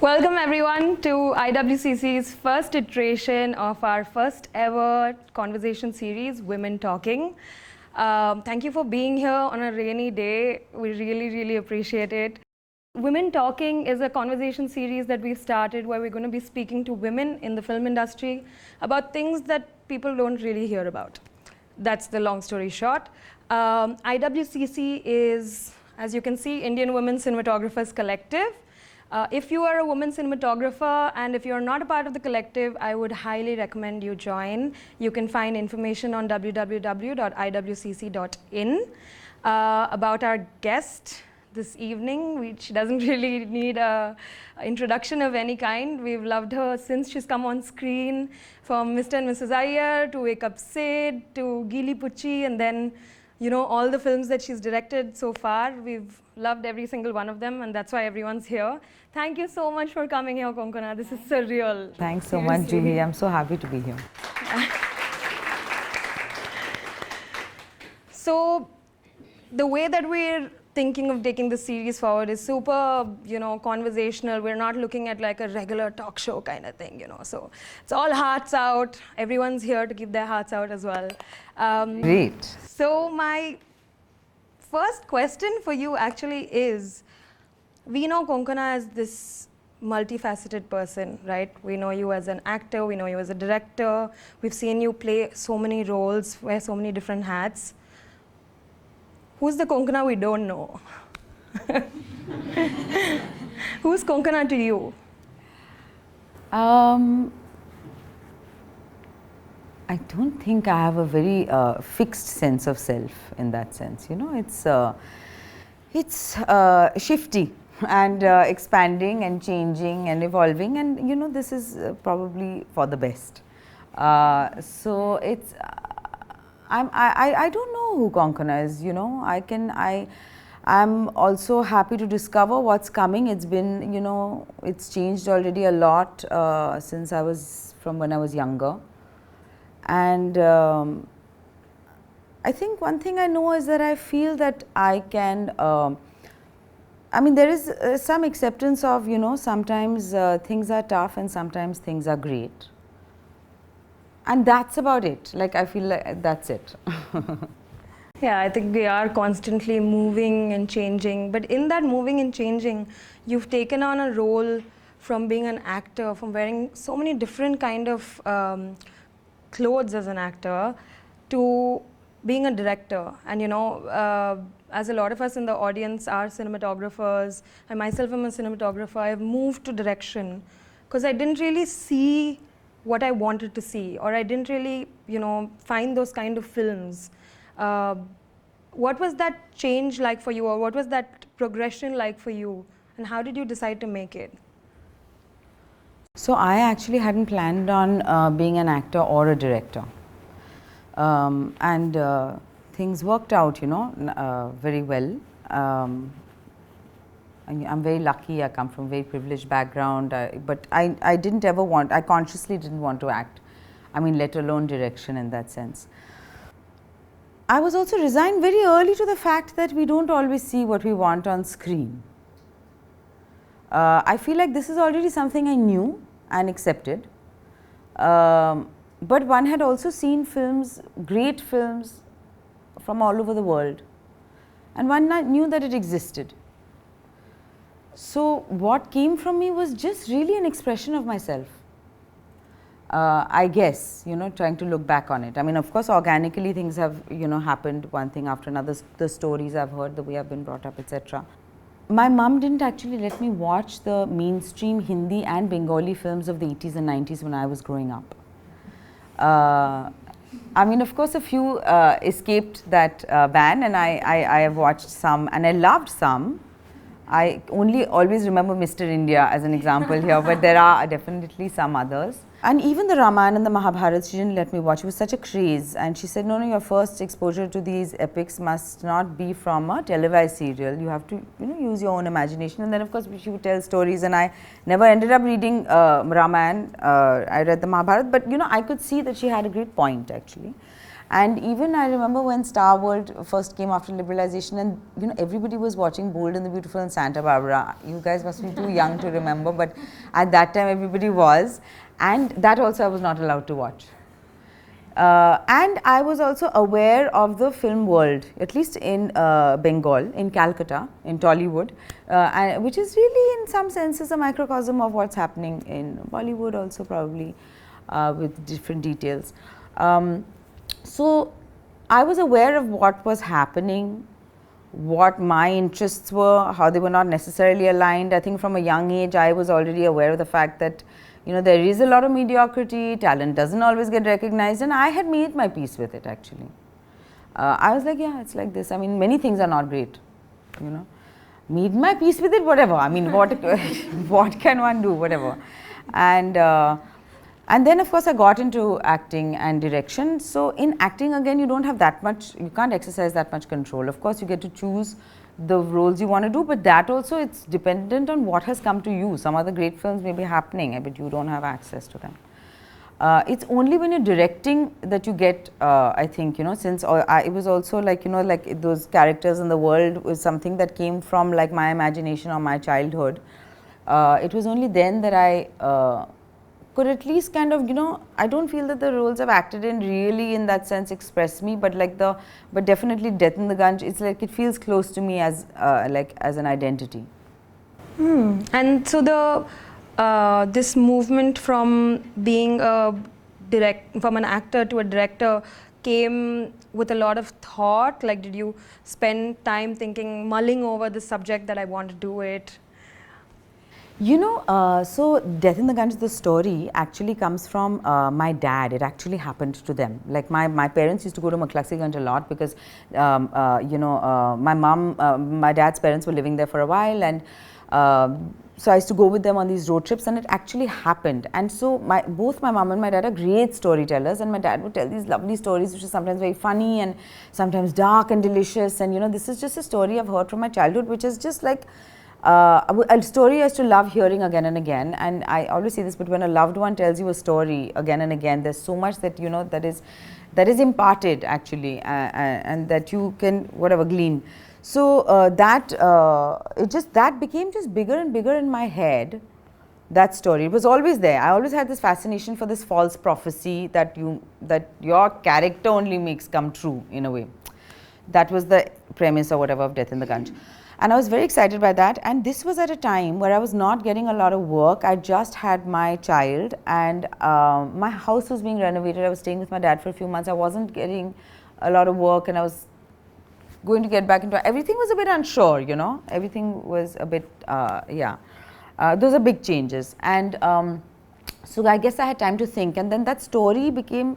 Welcome everyone to IWCC's first iteration of our first ever conversation series, Women Talking. Thank you for being here on a rainy day. We really appreciate it. Women Talking is a conversation series that we've started where we're going to be speaking to women in the film industry about things that people don't really hear about. That's the long story short. IWCC is, as you can see, Indian Women Cinematographers Collective. If you are a woman cinematographer and if you're not a part of the collective, I would highly recommend you join. You can find information on www.iwcc.in. About our guest this evening, which doesn't really need an introduction of any kind. We've loved her since she's come on screen, from Mr. and Mrs. Iyer to Wake Up Sid to Gili Pucci, and then all the films that she's directed so far. We've loved every single one of them, and that's why everyone's here. Thank you so much for coming here, Konkona. This is surreal. Thanks so much, Juhi. I'm so happy to be here. So, the way that we're thinking of taking this series forward is super, conversational. We're not looking at like a regular talk show kind of thing, So, it's all hearts out. Everyone's here to keep their hearts out as well. Great. So, my first question for you actually is, we know Konkona as this multifaceted person, right? We know you as an actor, we know you as a director. We've seen you play so many roles, wear so many different hats. Who's the Konkona we don't know? Who's Konkona to you? I don't think I have a very fixed sense of self in that sense. It's shifty and expanding and changing and evolving, and this is probably for the best. So it's. I don't know who Konkona is. I'm also happy to discover what's coming. It's been it's changed already a lot since from when I was younger. And I think one thing I know is that I feel that I can, there is some acceptance of, sometimes things are tough and sometimes things are great. And that's about it. Like, I feel like that's it. Yeah, I think we are constantly moving and changing. But in that moving and changing, you've taken on a role from being an actor, from wearing so many different kind of clothes as an actor, to being a director. And as a lot of us in the audience are cinematographers, I myself am a cinematographer, I've moved to direction because I didn't really see what I wanted to see, or I didn't really find those kind of films. What was that change like for you, or what was that progression like for you, and how did you decide to make it? So I actually hadn't planned on being an actor or a director, and things worked out, very well. I'm very lucky. I come from a very privileged background, but I didn't ever I consciously didn't want to act. Let alone direction in that sense. I was also resigned very early to the fact that we don't always see what we want on screen. I feel like this is already something I knew and accepted, but one had also seen films, great films from all over the world, and one knew that it existed. So what came from me was just really an expression of myself, I guess, trying to look back on it. Of course, organically things have, happened one thing after another, the stories I've heard, the way I've been brought up, etc. My mum didn't actually let me watch the mainstream Hindi and Bengali films of the 80s and 90s when I was growing up. Of course, a few escaped that ban, and I have watched some, and I loved some. I only always remember Mr. India as an example here, but there are definitely some others. And even the Ramayana and the Mahabharata, she didn't let me watch. It was such a craze. And she said, no, your first exposure to these epics must not be from a televised serial. You have to, use your own imagination. And then, of course, she would tell stories. And I never ended up reading Ramayana. I read the Mahabharata. But, I could see that she had a great point, actually. And even I remember when Star World first came after liberalization, and you know, everybody was watching Bold and the Beautiful and Santa Barbara. You guys must be too young to remember, but at that time everybody was, and that also I was not allowed to watch. And I was also aware of the film world, at least in Bengal, in Calcutta, in Tollywood, which is really in some senses a microcosm of what's happening in Bollywood also, probably with different details. So I was aware of what was happening, what my interests were, how they were not necessarily aligned. I think from a young age I was already aware of the fact that, you know, there is a lot of mediocrity, talent doesn't always get recognized, and I had made my peace with it actually. I was like, yeah, it's like this. I mean, many things are not great, you know. Made my peace with it, whatever. I mean, what what can one do, whatever. And then of course I got into acting and direction. So in acting again, you don't have that much, you can't exercise that much control. Of course you get to choose the roles you want to do, but that also it's dependent on what has come to you. Some other great films may be happening, but you don't have access to them. It's only when you're directing that you get, I think, you know, since it was also like, you know, like those characters in the world was something that came from like my imagination or my childhood. It was only then that I could at least kind of, you know, I don't feel that the roles I've acted in really in that sense express me, but like but definitely Death in the Gunj, it's like it feels close to me as like as an identity. And so this movement from being from an actor to a director came with a lot of thought. Like, did you spend time thinking, mulling over the subject that I want to do it? You know, so Death in the Gunj, the story actually comes from my dad. It actually happened to them. Like my parents used to go to Maklaksi Ganj a lot because, you know, my dad's parents were living there for a while, and so I used to go with them on these road trips, and it actually happened. And so both my mom and my dad are great storytellers, and my dad would tell these lovely stories which are sometimes very funny and sometimes dark and delicious. And you know, this is just a story I've heard from my childhood, which is just like a story I used to love hearing again and again. And I always say this, but when a loved one tells you a story again and again, there's so much that, you know, that is imparted actually, and that you can whatever glean. So that became just bigger and bigger in my head. That story, it was always there. I always had this fascination for this false prophecy that your character only makes come true in a way. That was the premise or whatever of Death in the Gunj. And I was very excited by that, and this was at a time where I was not getting a lot of work. I just had my child, and my house was being renovated. I was staying with my dad for a few months. I wasn't getting a lot of work, and I was going to get back into everything was a bit unsure, you know, everything was a bit those are big changes. And so I guess I had time to think, and then that story became,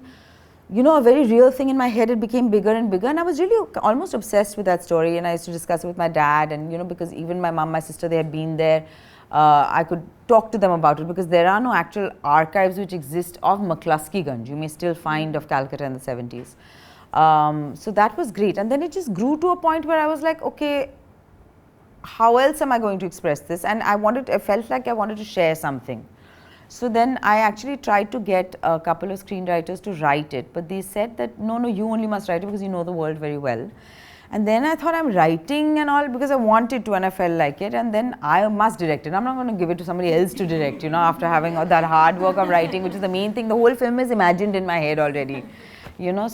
you know, a very real thing in my head. It became bigger and bigger, and I was really almost obsessed with that story, and I used to discuss it with my dad. And you know, because even my mom, my sister, they had been there, I could talk to them about it, because there are no actual archives which exist of Maklaski Ganj. You may still find of Calcutta in the 70s. So that was great, and then it just grew to a point where I was like, okay, how else am I going to express this? And I felt like I wanted to share something. So then I actually tried to get a couple of screenwriters to write it, but they said that no, you only must write it because you know the world very well. And then I thought, I'm writing and all because I wanted to and I felt like it, and then I must direct it. I'm not going to give it to somebody else to direct, you know, after having that hard work of writing, which is the main thing. The whole film is imagined in my head already, you know.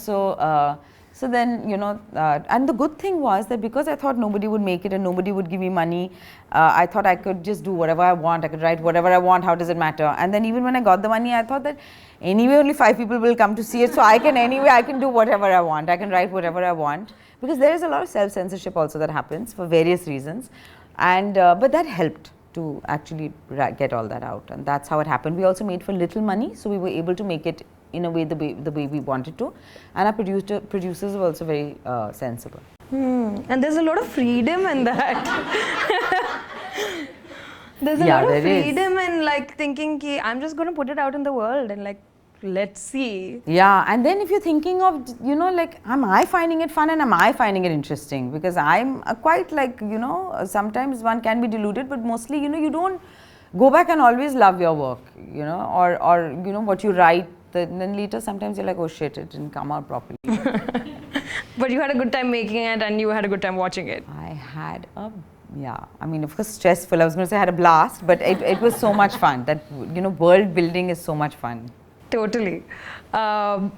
So then, you know, and the good thing was that because I thought nobody would make it and nobody would give me money, I thought I could just do whatever I want. I could write whatever I want. How does it matter? And then even when I got the money, I thought that anyway only 5 people will come to see it, so I can do whatever I want. I can write whatever I want, because there is a lot of self-censorship also that happens for various reasons. And but that helped to actually get all that out, and that's how it happened. We also made for little money, so we were able to make it in a way the way we wanted to, and our producers were also very sensible. And there's a lot of freedom in that. There's a lot of freedom in like thinking ki I'm just going to put it out in the world and like let's see. Yeah, and then if you're thinking of, you know, like, am I finding it fun and am I finding it interesting? Because I'm quite like, you know, sometimes one can be deluded, but mostly, you know, you don't go back and always love your work, you know, or you know, what you write then later sometimes you're like, oh shit, it didn't come out properly. But you had a good time making it and you had a good time watching it. I had a, yeah, I mean, of course, stressful. I was going to say I had a blast, but it was so much fun. That, you know, world building is so much fun. Totally. And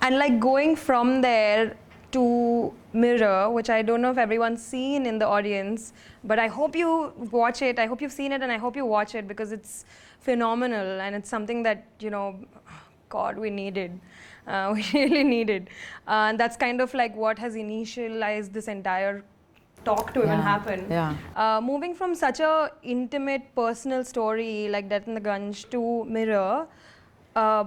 like going from there to Mirror, which I don't know if everyone's seen in the audience, but I hope you watch it. I hope you've seen it and I hope you watch it because it's phenomenal and it's something that, you know, God, we needed. We really needed. And that's kind of like what has initialized this entire talk to even happen. Yeah. Moving from such a intimate personal story like Death in the Gunj to Mirror,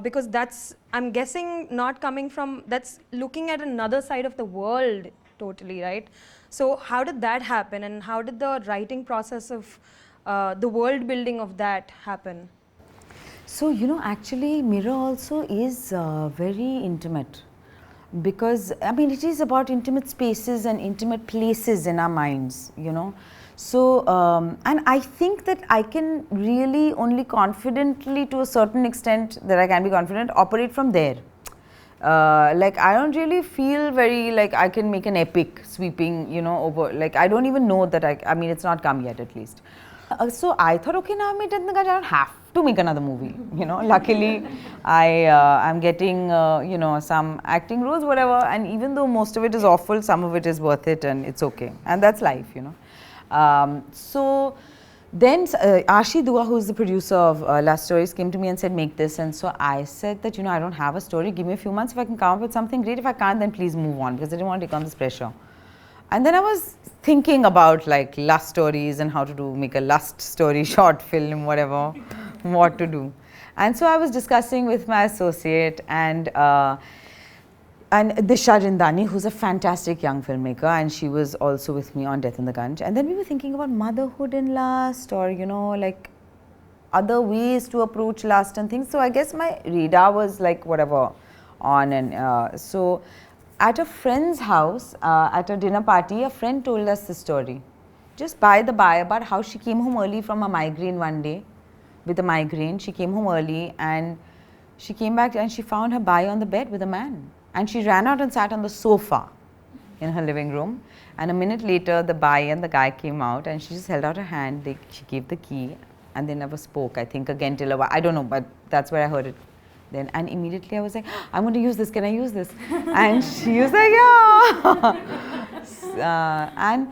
because that's, I'm guessing, not coming from, that's looking at another side of the world totally, right? So how did that happen and how did the writing process of the world building of that happen? So, you know, actually Mirror also is very intimate, because I mean it is about intimate spaces and intimate places in our minds, you know. So, and I think that I can really only confidently, to a certain extent that I can be confident, operate from there. Like I don't really feel very like I can make an epic sweeping, you know, over, like I don't even know that I mean it's not come yet at least. So I thought, okay, now I made Death in the Gunj, I don't have to make another movie, you know. Luckily, I'm getting, you know, some acting roles, whatever, and even though most of it is awful, some of it is worth it and it's okay. And that's life, you know. So then Ashi Dua, who is the producer of Last Stories, came to me and said, make this. And so I said that, you know, I don't have a story, give me a few months, if I can come up with something great, if I can't, then please move on, because I didn't want to take on this pressure. And then I was thinking about like lust stories and how to make a lust story, short film, whatever, what to do. And so I was discussing with my associate and Disha Rindani, who's a fantastic young filmmaker, and she was also with me on Death in the Gunj. And then we were thinking about motherhood in lust, or, you know, like other ways to approach lust and things. So I guess my radar was like whatever on, and so at a friend's house, at a dinner party, a friend told us the story, just by the by, about how she came home early from a migraine one day. With a migraine, she came home early and she came back and she found her bai on the bed with a man. And she ran out and sat on the sofa in her living room. And a minute later, the bai and the guy came out and she just held out her hand. She gave the key and they never spoke, I think, again till a while. I don't know, but that's where I heard it. Then, and immediately I was like, I'm going to use this, can I use this? And she was like, yeah. And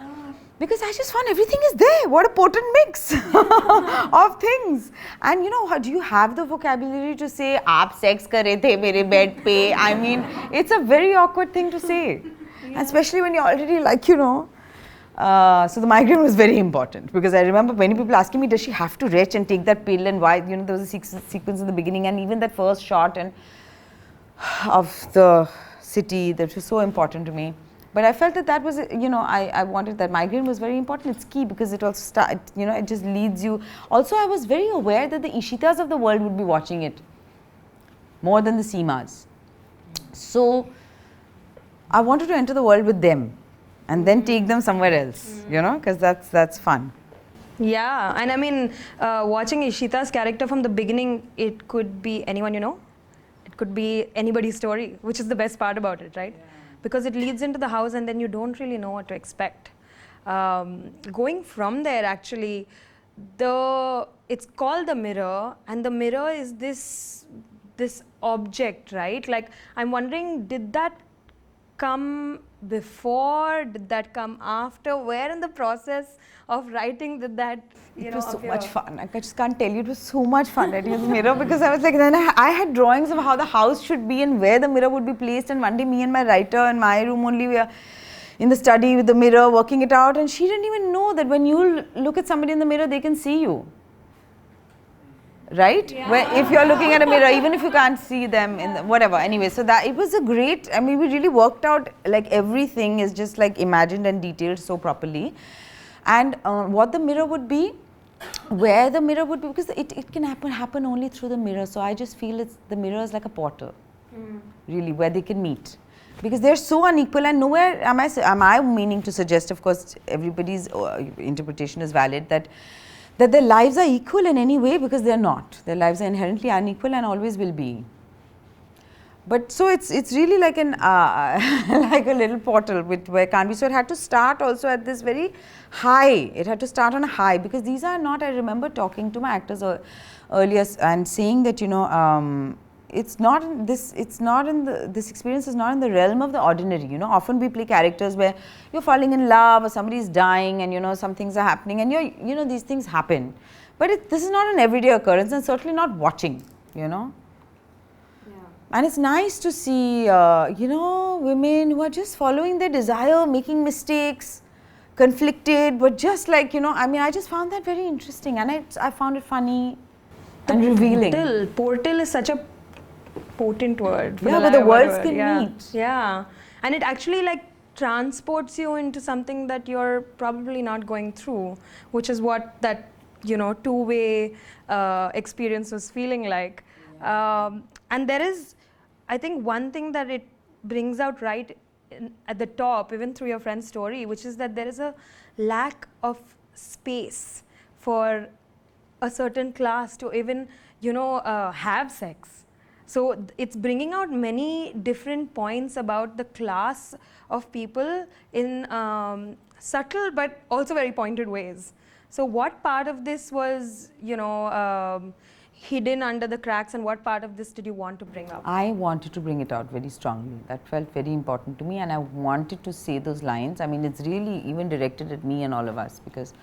because I just found everything is there. What a potent mix of things. And you know, do you have the vocabulary to say, aap sex kar rahe the mere bed pe? I mean, it's a very awkward thing to say. Yeah. Especially when you're already like, you know. So the migraine was very important, because I remember many people asking me, does she have to retch and take that pill, and why, you know, there was a sequence in the beginning, and even that first shot and of the city that was so important to me. But I felt that was, you know, I wanted that. Migraine was very important. It's key because it also you know, it just leads you. Also, I was very aware that the Ishitas of the world would be watching it more than the Seemas. So I wanted to enter the world with them and then take them somewhere else, you know, because that's fun. Yeah, and I mean, watching Ishita's character from the beginning, it could be anyone you know. It could be anybody's story, which is the best part about it, right? Yeah. Because it leads into the house and then you don't really know what to expect. Going from there, actually, it's called the mirror, and the mirror is this object, right? Like, I'm wondering, did that come before? Did that come after? Where in the process of writing did that, it was so much fun. I just can't tell you, it was so much fun writing the mirror, because I was like, then I had drawings of how the house should be and where the mirror would be placed, and one day me and my writer in my room only, we are in the study with the mirror working it out, and she didn't even know that when you look at somebody in the mirror, they can see you. Right? Yeah. Where if you're looking at a mirror, even if you can't see them in the, whatever. Anyway, so that it was a great, I mean, we really worked out, like everything is just like imagined and detailed so properly. And what the mirror would be, where the mirror would be, because it can happen only through the mirror. So I just feel the mirror is like a portal, really, where they can meet. Because they're so unequal, and nowhere am I meaning to suggest, of course, everybody's interpretation is valid, that their lives are equal in any way, because they're not. Their lives are inherently unequal and always will be. But so it's really like an like a little portal where it can't be. So it had to start also at this very high. It had to start on a high, because these are not. I remember talking to my actors earlier and saying that, you know, it's not in this. It's not in the. This experience is not in the realm of the ordinary. You know, often we play characters where you're falling in love or somebody's dying, and you know some things are happening, and you know these things happen. But this is not an everyday occurrence, and certainly not watching. You know. And it's nice to see, you know, women who are just following their desire, making mistakes, conflicted, but just like, you know, I mean, I just found that very interesting, and I found it funny and revealing. Portal is such a potent word. Yeah, but the worlds can meet. Yeah, and it actually like transports you into something that you're probably not going through, which is what that, you know, two-way experience was feeling like. And there is, I think, one thing that it brings out right at the top, even through your friend's story, which is that there is a lack of space for a certain class to even, you know, have sex. So it's bringing out many different points about the class of people in subtle but also very pointed ways. So what part of this was, you know, hidden under the cracks, and what part of this did you want to bring up? I wanted to bring it out very strongly. That felt very important to me, and I wanted to say those lines. I mean, it's really even directed at me and all of us, because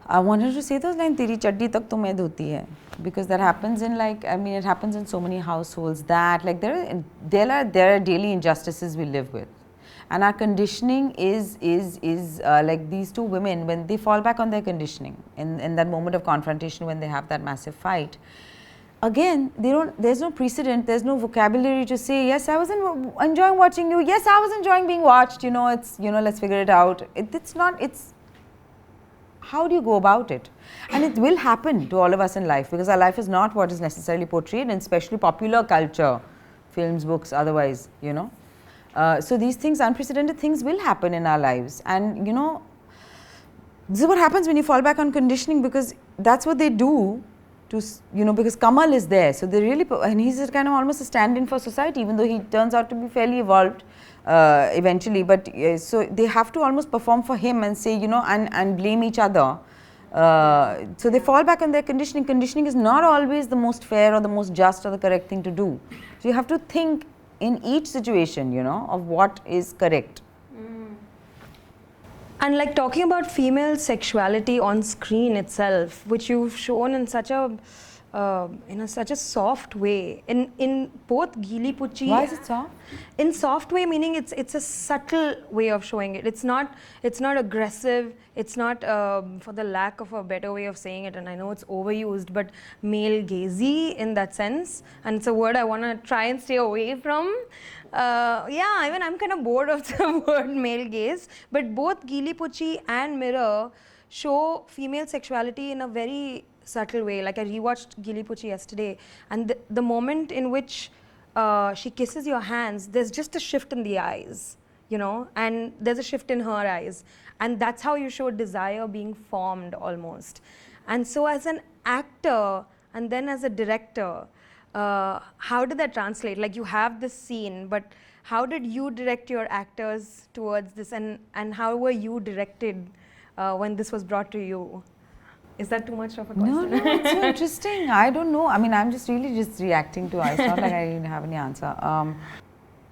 I wanted to say those lines, "Teri chaddi tak to main dhoti hai," because that happens in, like, I mean, it happens in so many households that, like, there are daily injustices we live with. And our conditioning is like these two women, when they fall back on their conditioning in that moment of confrontation, when they have that massive fight, again, there's no precedent, there's no vocabulary to say, yes, I was enjoying watching you, yes, I was enjoying being watched, you know, it's, you know, let's figure it out. It's not, it's, how do you go about it? And it will happen to all of us in life, because our life is not what is necessarily portrayed in especially popular culture, films, books, otherwise, you know. So these things, unprecedented things will happen in our lives, and you know, this is what happens when you fall back on conditioning, because that's what they do to, you know, because Kamal is there, so they really, and he's a kind of almost a stand-in for society, even though he turns out to be fairly evolved eventually, but so they have to almost perform for him and say, you know, and blame each other. So they fall back on their conditioning. Conditioning is not always the most fair or the most just or the correct thing to do. So you have to think in each situation, you know, of what is correct. And like talking about female sexuality on screen itself, which you've shown in such a such a soft way, in both Gili Pucci. Why is it soft? In soft way, meaning it's a subtle way of showing it. It's not aggressive. It's not, for the lack of a better way of saying it, and I know it's overused, but male gazy in that sense, and it's a word I want to try and stay away from. Yeah, even I'm kind of bored of the word male gaze, but both Gili Pucci and Mirror show female sexuality in a very subtle way. Like I rewatched Gili Pucci yesterday, and the moment in which she kisses your hands, there's just a shift in the eyes, you know, and there's a shift in her eyes, and that's how you show desire being formed almost. And so as an actor and then as a director, how did that translate? Like you have this scene, but how did you direct your actors towards this, and how were you directed when this was brought to you? Is that too much of a question? No, it's so interesting. I don't know. I mean, I'm just reacting to it. It's not like I didn't have any answer. I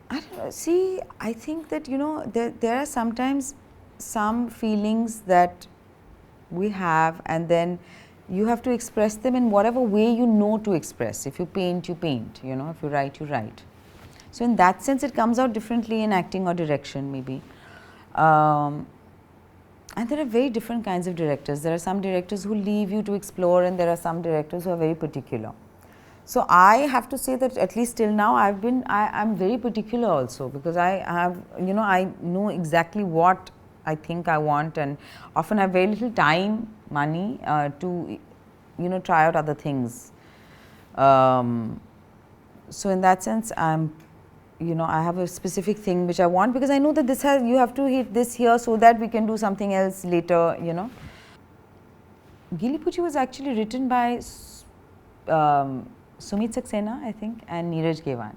don't know. See, I think that, you know, there are sometimes some feelings that we have, and then you have to express them in whatever way you know to express. If you paint, you paint. You know, if you write, you write. So in that sense, it comes out differently in acting or direction, maybe. And there are very different kinds of directors. There are some directors who leave you to explore, and there are some directors who are very particular. So I have to say that at least till now, I'm very particular also, because I have, you know, I know exactly what I think I want, and often have very little time, money to, you know, try out other things. So in that sense, you know, I have a specific thing which I want, because I know that you have to hit this here so that we can do something else later, you know. Gili Pucci was actually written by Sumit Saxena, I think, and Neeraj Gewan.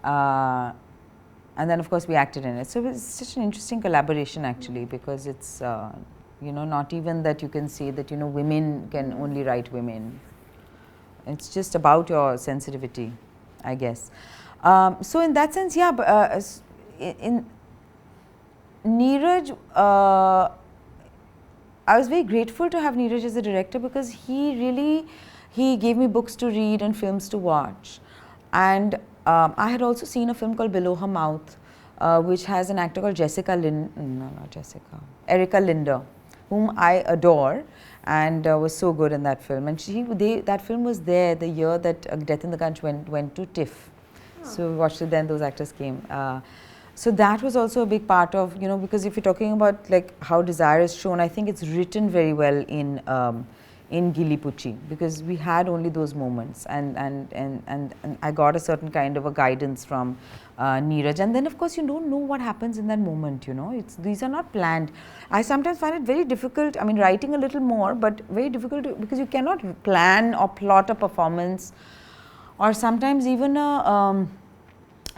And then of course we acted in it. So it's such an interesting collaboration actually, because it's you know, not even that you can say that, you know, women can only write women. It's just about your sensitivity, I guess. So in that sense, yeah, in Neeraj, I was very grateful to have Neeraj as a director, because he gave me books to read and films to watch. And I had also seen a film called Below Her Mouth, which has an actor called Erica Linder, whom I adore, and was so good in that film. And that film was there the year that Death in the Gunch went to TIFF. Oh. So we watched it then, those actors came. So that was also a big part of, you know, because if you're talking about like how desire is shown, I think it's written very well in Gili Pucci, because we had only those moments, and I got a certain kind of a guidance from Neeraj. And then of course you don't know what happens in that moment, you know, these are not planned. I sometimes find it very difficult, I mean, writing a little more, but very difficult because you cannot plan or plot a performance, or sometimes even a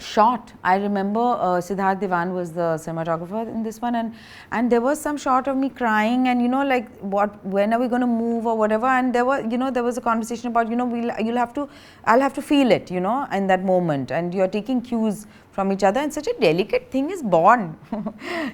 shot. I remember Siddharth Diwan was the cinematographer in this one, and there was some shot of me crying, and you know, like when are we going to move or whatever, and there was a conversation about, you know, I'll have to feel it, you know, in that moment, and you're taking cues from each other, and such a delicate thing is born,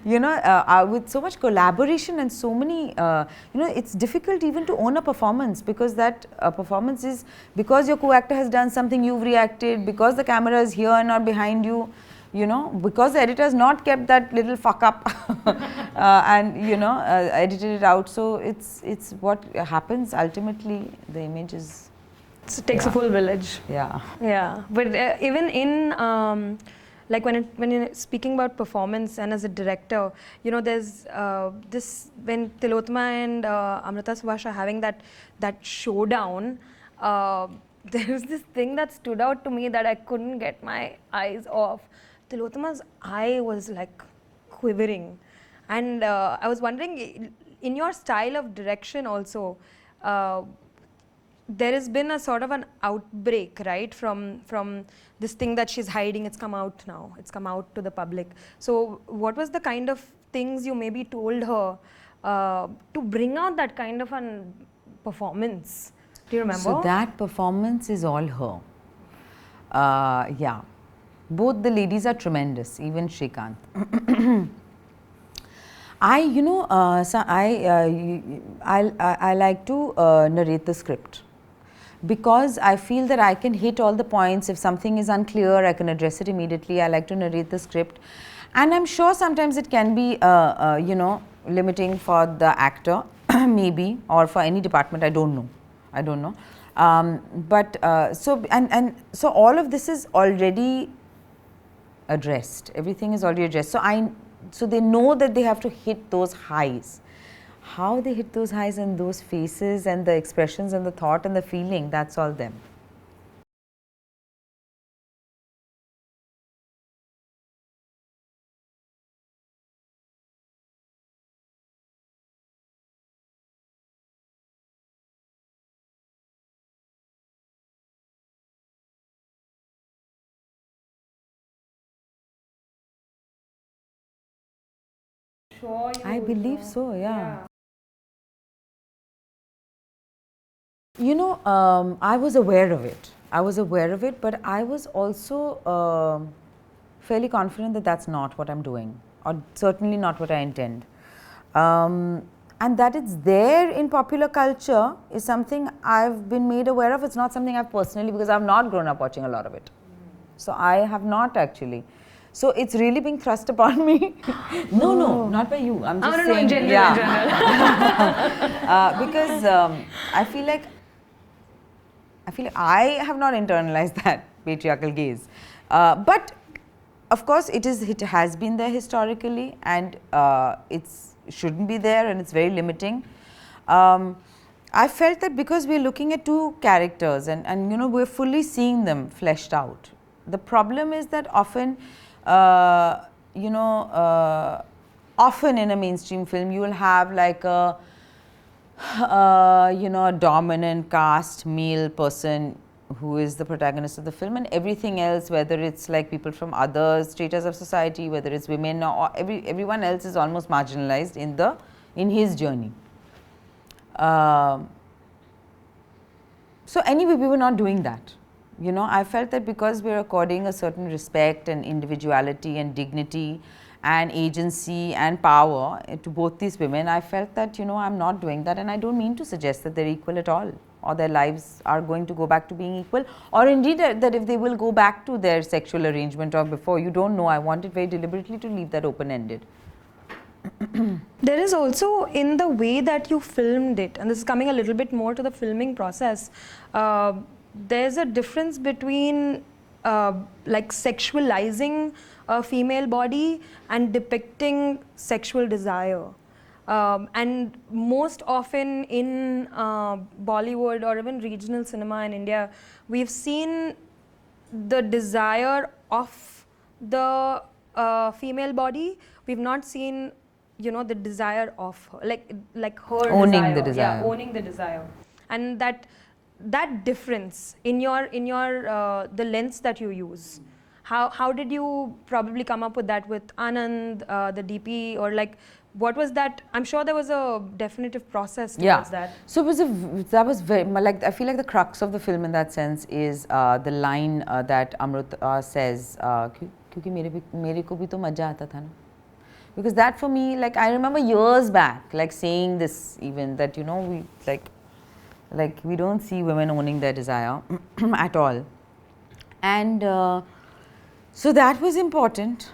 you know, with so much collaboration and so many, you know, it's difficult even to own a performance, because that performance is because your co-actor has done something, you've reacted, because the camera is here and not behind you, you know, because the editor has not kept that little fuck up and, you know, edited it out. So it's what happens ultimately, the image is. So it takes a full village. Yeah. Yeah, but even in like when you're speaking about performance and as a director, you know, there's this, when Tilotma and Amrita Subhash are having that showdown, there was this thing that stood out to me that I couldn't get my eyes off. Tilotma's eye was like quivering, and I was wondering, in your style of direction also, there has been a sort of an outbreak, right, from this thing that she's hiding. It's come out now. It's come out to the public. So what was the kind of things you maybe told her to bring out that kind of an performance? Do you remember? So that performance is all her. Yeah. Both the ladies are tremendous, even Shrikant. You know, so I like to narrate the script, because I feel that I can hit all the points. If something is unclear, I can address it immediately. I like to narrate the script, and I'm sure sometimes it can be, you know, limiting for the actor, maybe, or for any department. I don't know. So all of this is already addressed. Everything is already addressed. So they know that they have to hit those highs. How they hit those highs and those faces and the expressions and the thought and the feeling, that's all them. Sure, I believe so, yeah. You know, I was aware of it. But I was also fairly confident that that's not what I'm doing, or certainly not what I intend. And that it's there in popular culture is something I've been made aware of. It's not something I've personally, because I've not grown up watching a lot of it. So I have not actually. So it's really being thrust upon me. No, not by you. I'm just saying. No, in general. Because I feel like I have not internalized that patriarchal gaze. But of course, it has been there historically, and it shouldn't be there, and it's very limiting. I felt that because we're looking at two characters, and you know, we're fully seeing them fleshed out. The problem is that often, you know, often in a mainstream film, you will have like a, you know, a dominant caste male person who is the protagonist of the film, and everything else, whether it's like people from other stratas of society, whether it's women, or everyone else is almost marginalized in his journey. So anyway, we were not doing that. You know, I felt that because we are according a certain respect and individuality and dignity and agency and power to both these women, I felt that, you know, I'm not doing that, and I don't mean to suggest that they're equal at all, or their lives are going to go back to being equal, or indeed that if they will go back to their sexual arrangement or before, you don't know. I wanted very deliberately to leave that open-ended. There is also in the way that you filmed it, and this is coming a little bit more to the filming process, there's a difference between like sexualizing a female body and depicting sexual desire. And most often in Bollywood or even regional cinema in India, we've seen the desire of the female body. We've not seen, you know, the desire of her, like her Owning the desire. Yeah, owning the desire. And that difference in your the lens that you use, how did you probably come up with that with Anand, the DP, or like what was that? I'm sure there was a definitive process towards that. So it was that was very, like, I feel like the crux of the film in that sense is the line that Amrut says, "Kyunki mere ko bhi to maja aata tha na." Because that for me, like, I remember years back, like saying this even, that, you know, we like we don't see women owning their desire at all. And so that was important.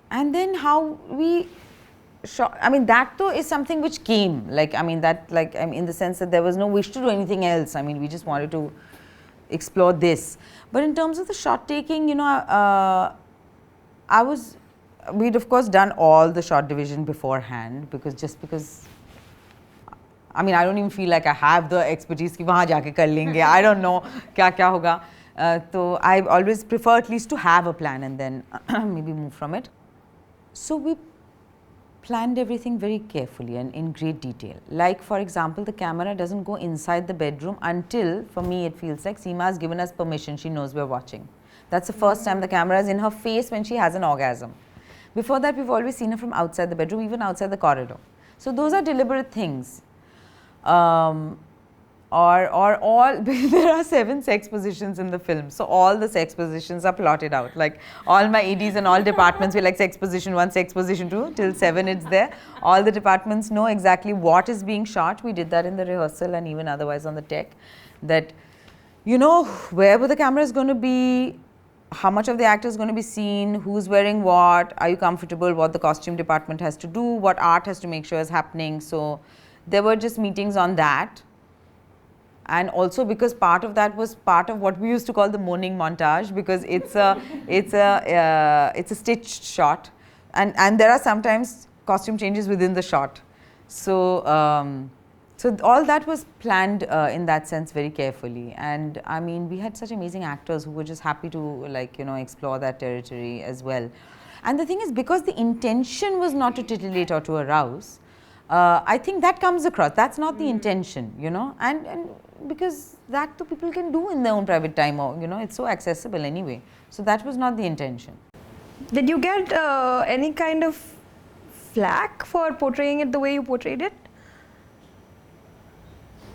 And then how we shot, I mean, that though is something which came, like, I mean, that, like, I mean, in the sense that there was no wish to do anything else. I mean, we just wanted to explore this. But in terms of the shot taking, you know, we'd of course done all the shot division beforehand, because I mean, I don't even feel like I have the expertise ki wahan jaake kar lenge. I don't know kya hoga. So I always prefer at least to have a plan and then maybe move from it. So we planned everything very carefully and in great detail. Like, for example, the camera doesn't go inside the bedroom until, for me, it feels like Seema has given us permission. She knows we're watching. That's the first time the camera is in her face when she has an orgasm. Before that, we've always seen her from outside the bedroom, even outside the corridor. So those are deliberate things. Or all, there are 7 sex positions in the film. So all the sex positions are plotted out. Like, all my ADs and all departments were like sex position 1, sex position 2, till 7 it's there. All the departments know exactly what is being shot. We did that in the rehearsal and even otherwise on the tech. That, you know, where the camera is going to be, how much of the actor is going to be seen, who's wearing what, are you comfortable, what the costume department has to do, what art has to make sure is happening. So there were just meetings on that. And also because part of that was part of what we used to call the morning montage, because it's a stitched shot, and there are sometimes costume changes within the shot. So so all that was planned in that sense very carefully. And I mean, we had such amazing actors who were just happy to, like, you know, explore that territory as well. And the thing is, because the intention was not to titillate or to arouse, I think that comes across. That's not the intention, you know, and because that too people can do in their own private time, or, you know, it's so accessible anyway. So that was not the intention. Did you get any kind of flack for portraying it the way you portrayed it?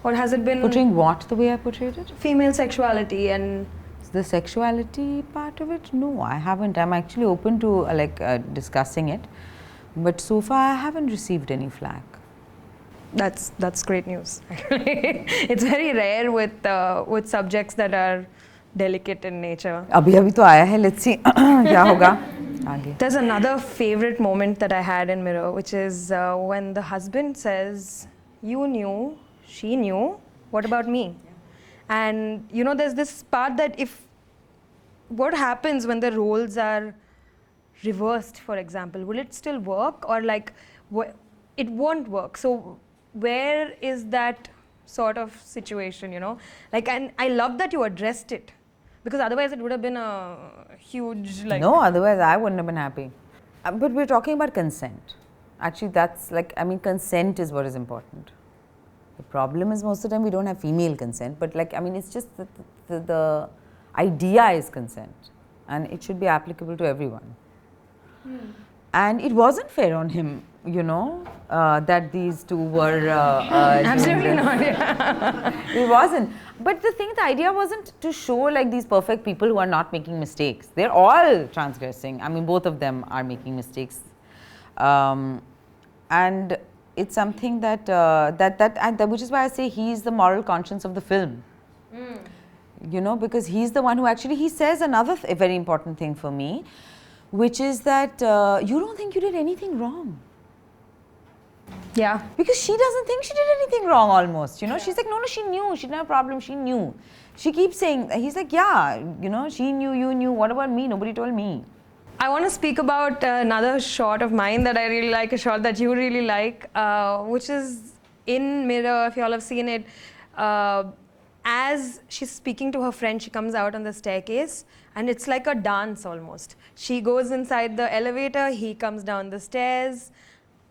Or has it been... Portraying what the way I portrayed it? Female sexuality and... The sexuality part of it? No, I haven't. I'm actually open to discussing it. But so far I haven't received any flack. That's great news. It's very rare with subjects that are delicate in nature. Abhi to aaya hai. Let's see kya hoga aage. There's another favorite moment that I had in Mirror, which is when the husband says, "You knew, she knew. What about me?" And you know, there's this part that what happens when the roles are reversed, for example, will it still work, or like it won't work? So where is that sort of situation, you know? Like, and I love that you addressed it, because otherwise it would have been a huge, like... No, otherwise I wouldn't have been happy. But we're talking about consent. Actually, that's like, I mean, consent is what is important. The problem is most of the time we don't have female consent, but like, I mean, it's just that the idea is consent and it should be applicable to everyone. And it wasn't fair on him, you know, that these two were Absolutely not. Yeah. It wasn't. But the idea wasn't to show like these perfect people who are not making mistakes. They're all transgressing. I mean, both of them are making mistakes. And it's something that which is why I say he's the moral conscience of the film. You know, because he's the one who actually, he says another very important thing for me, which is that you don't think you did anything wrong. Yeah. Because she doesn't think she did anything wrong almost, you know. She's like, no, she knew, she didn't have a problem, she knew. She keeps saying, he's like, yeah, you know, she knew, you knew, what about me? Nobody told me. I want to speak about another shot of mine that I really like, a shot that you really like, which is in Mirror, if you all have seen it. As she's speaking to her friend, she comes out on the staircase and it's like a dance almost. She goes inside the elevator, he comes down the stairs,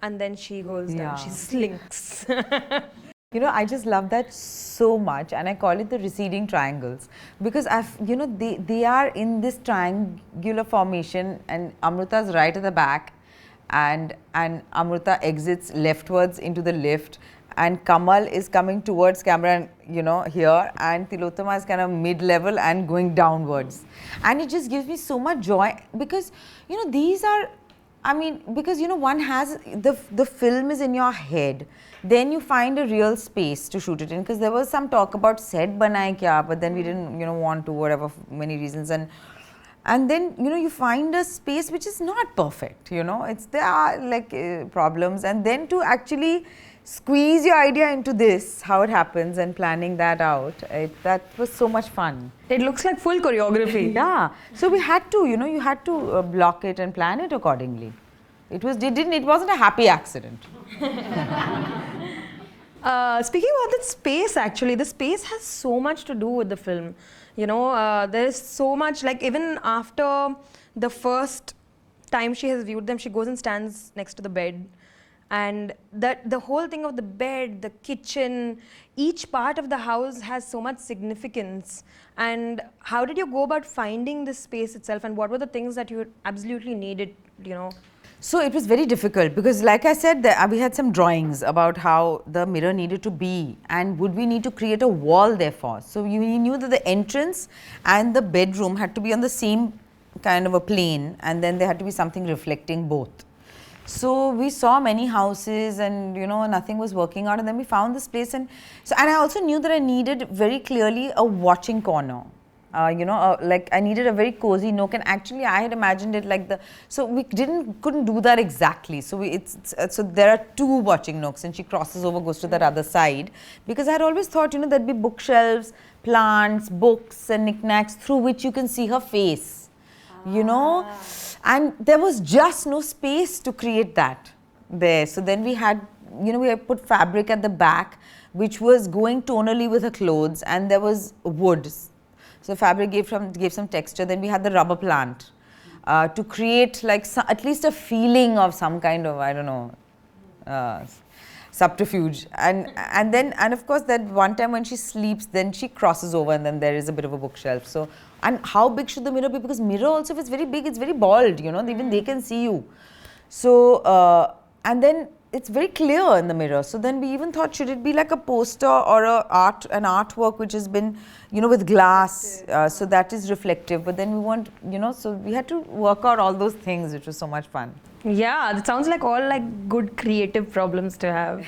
and then she goes down, she slinks. You know, I just love that so much, and I call it the receding triangles, because you know, they are in this triangular formation, and Amruta's right at the back, and Amruta exits leftwards into the lift, and Kamal is coming towards camera, and you know, here, and Tilottama is kind of mid-level and going downwards, and it just gives me so much joy, because you know, these are, I mean, because you know, one has the film is in your head, then you find a real space to shoot it in, because there was some talk about set banaye kya, but then we didn't, you know, want to, whatever, for many reasons, and then you know, you find a space which is not perfect, you know, there are like problems, and then to actually squeeze your idea into this, how it happens, and planning that out, that was so much fun. It looks like full choreography. Yeah, so we had to, you know, you had to block it and plan it accordingly. It wasn't a happy accident. Speaking about the space, actually, the space has so much to do with the film. You know, there is so much, like even after the first time she has viewed them, she goes and stands next to the bed. And the whole thing of the bed, the kitchen, each part of the house has so much significance. And how did you go about finding this space itself, and what were the things that you absolutely needed, you know? So it was very difficult, because like I said, we had some drawings about how the mirror needed to be, and would we need to create a wall therefore. So we knew that the entrance and the bedroom had to be on the same kind of a plane, and then there had to be something reflecting both. So we saw many houses, and you know, nothing was working out, and then we found this place, and I also knew that I needed very clearly a watching corner. You know, like I needed a very cozy nook, and actually I had imagined it like so we couldn't do that exactly. So so there are two watching nooks, and she crosses over, goes to that other side, because I had always thought, you know, there'd be bookshelves, plants, books and knickknacks through which you can see her face, you know, and there was just no space to create that there. So then we had, you know, we had put fabric at the back, which was going tonally with her clothes, and there was wood. So fabric gave some texture. Then we had the rubber plant to create like at least a feeling of some kind of, I don't know, subterfuge. And then of course that one time when she sleeps, then she crosses over, and then there is a bit of a bookshelf. So, and how big should the mirror be? Because mirror also, if it's very big, it's very bald, you know, even they can see you. So and then it's very clear in the mirror. So then we even thought, should it be like a poster or an artwork which has been, you know, with glass, so that is reflective. But then we want, you know, so we had to work out all those things, which was so much fun. Yeah, that sounds like all like good creative problems to have,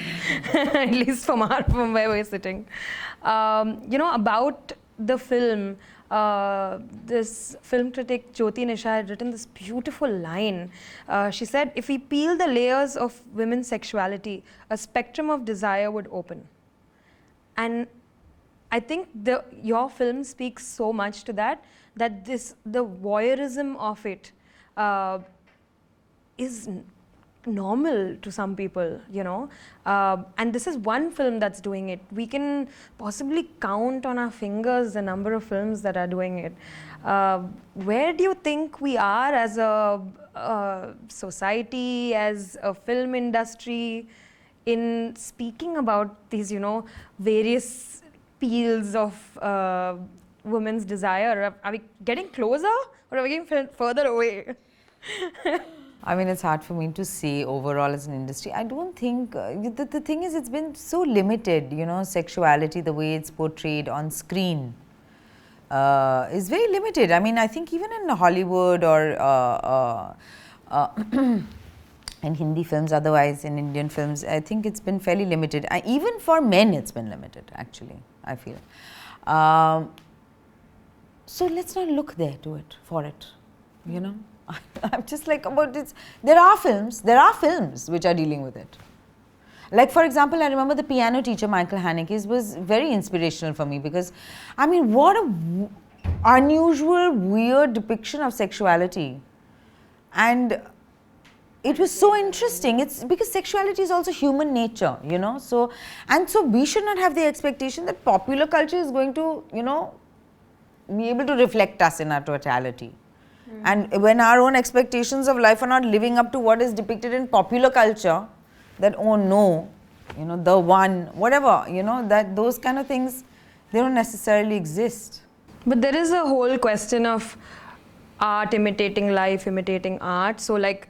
at least from where we're sitting. You know, about the film, this film critic Jyoti Nisha had written this beautiful line. She said, if we peel the layers of women's sexuality, a spectrum of desire would open. And I think your film speaks so much to that the voyeurism of it is normal to some people, you know, and this is one film that's doing it. We can possibly count on our fingers the number of films that are doing it. Where do you think we are as a society, as a film industry, in speaking about these, various fields of women's desire? Are we getting closer or are we getting further away? I mean, it's hard for me to say overall as an industry. I don't think, the thing is, it's been so limited, sexuality, the way it's portrayed on screen is very limited. I mean, I think even in Hollywood or in Hindi films, otherwise in Indian films, I think it's been fairly limited. Even for men, it's been limited, actually, I feel. So let's not look there to it, for it, I'm just like about this. There are films which are dealing with it. Like, for example, I remember the piano teacher, Michael Haneke's, was very inspirational for me because, I mean, what a unusual, weird depiction of sexuality. And it was so interesting. It's because sexuality is also human nature, So we should not have the expectation that popular culture is going to, be able to reflect us in our totality. And when our own expectations of life are not living up to what is depicted in popular culture, that, oh no, the one, whatever, that those kind of things, they don't necessarily exist. But there is a whole question of art imitating life, imitating art. So like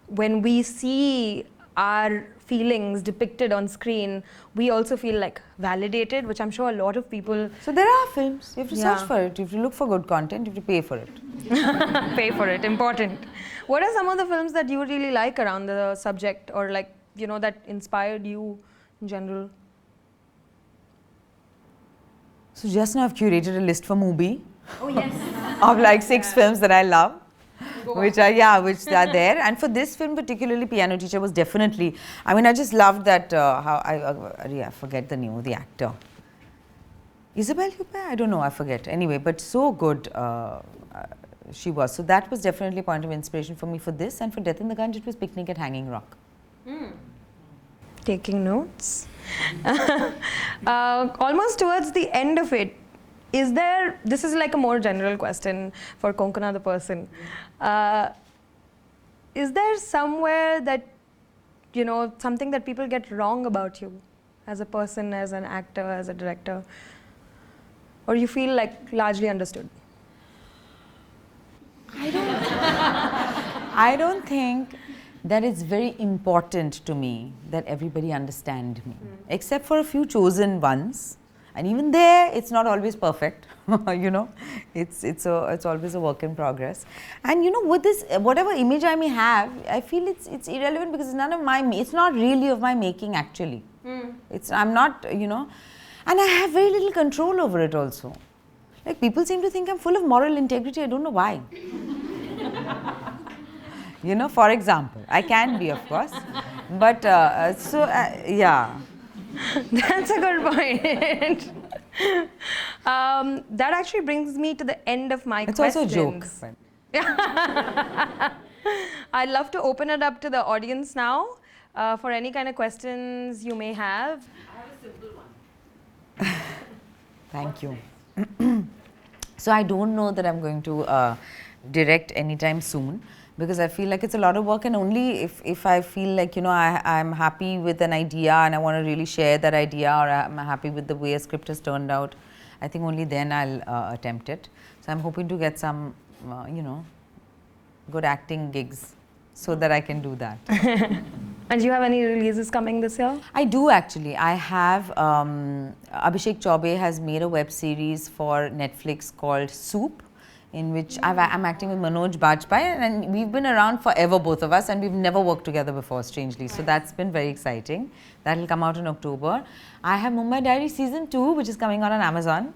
when we see our feelings depicted on screen, we also feel like validated, which I'm sure a lot of people... So there are films, you have to search for it, you have to look for good content, you have to pay for it. Pay for it, important. What are some of the films that you really like around the subject or like, that inspired you in general? So just now I've curated a list for Mubi. Oh yes. Of like 6 films that I love. Which are there, and for this film particularly, Piano Teacher was definitely, I mean, I just loved that, I forget the name of the actor. Isabelle Huppert? I don't know, I forget. Anyway, but so good she was. So that was definitely a point of inspiration for me for this, and for Death in the Gunge, it was Picnic at Hanging Rock. Taking notes. Almost towards the end of it, this is like a more general question for Konkona the person. Is there somewhere that, something that people get wrong about you as a person, as an actor, as a director? Or you feel like largely understood? I don't think that it's very important to me that everybody understand me, except for a few chosen ones. And even there, it's not always perfect, it's always a work in progress. And with this, whatever image I may have, I feel it's irrelevant because it's none of it's not really of my making actually. I'm not, and I have very little control over it also. Like, people seem to think I'm full of moral integrity, I don't know why. For example, I can be, of course, but yeah. That's a good point. That actually brings me to the end of my questions. It's also a joke. I'd love to open it up to the audience now for any kind of questions you may have. I have a simple one. Thank you. So I don't know that I'm going to direct anytime soon, because I feel like it's a lot of work, and only if I feel like, I'm happy with an idea and I want to really share that idea, or I'm happy with the way a script has turned out, I think only then I'll attempt it. So I'm hoping to get some, good acting gigs so that I can do that. And do you have any releases coming this year? I do actually. I have, Abhishek Chaubey has made a web series for Netflix called Soup, in which I'm acting with Manoj Bajpayee, and we've been around forever, both of us, and we've never worked together before, strangely. So that's been very exciting. That will come out in October. I have Mumbai Diary Season 2, which is coming out on Amazon.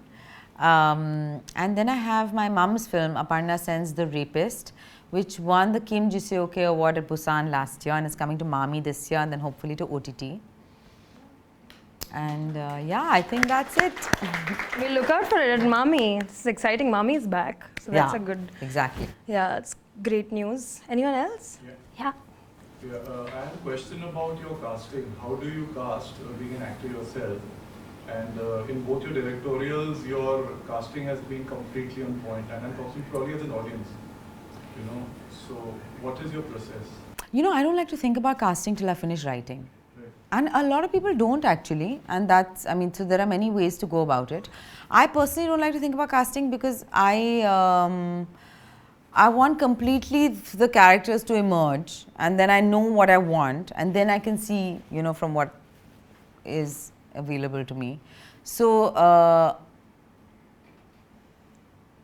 And then I have my mum's film, Aparna Sen's The Rapist, which won the Kim Ji-seok Award at Busan last year, and is coming to Mami this year, and then hopefully to OTT. And I think that's it. We'll look out for it at Mami. It's exciting. Mami is back. So that's a good... Exactly. Yeah, it's great news. Anyone else? Yeah. I have a question about your casting. How do you cast being an actor yourself? And in both your directorials, your casting has been completely on point. And I'm talking purely as an audience. So what is your process? I don't like to think about casting till I finish writing. Right. And a lot of people don't actually, and that's, I mean, so there are many ways to go about it. I personally don't like to think about casting because I want completely the characters to emerge, and then I know what I want, and then I can see, you know, from what is available to me. So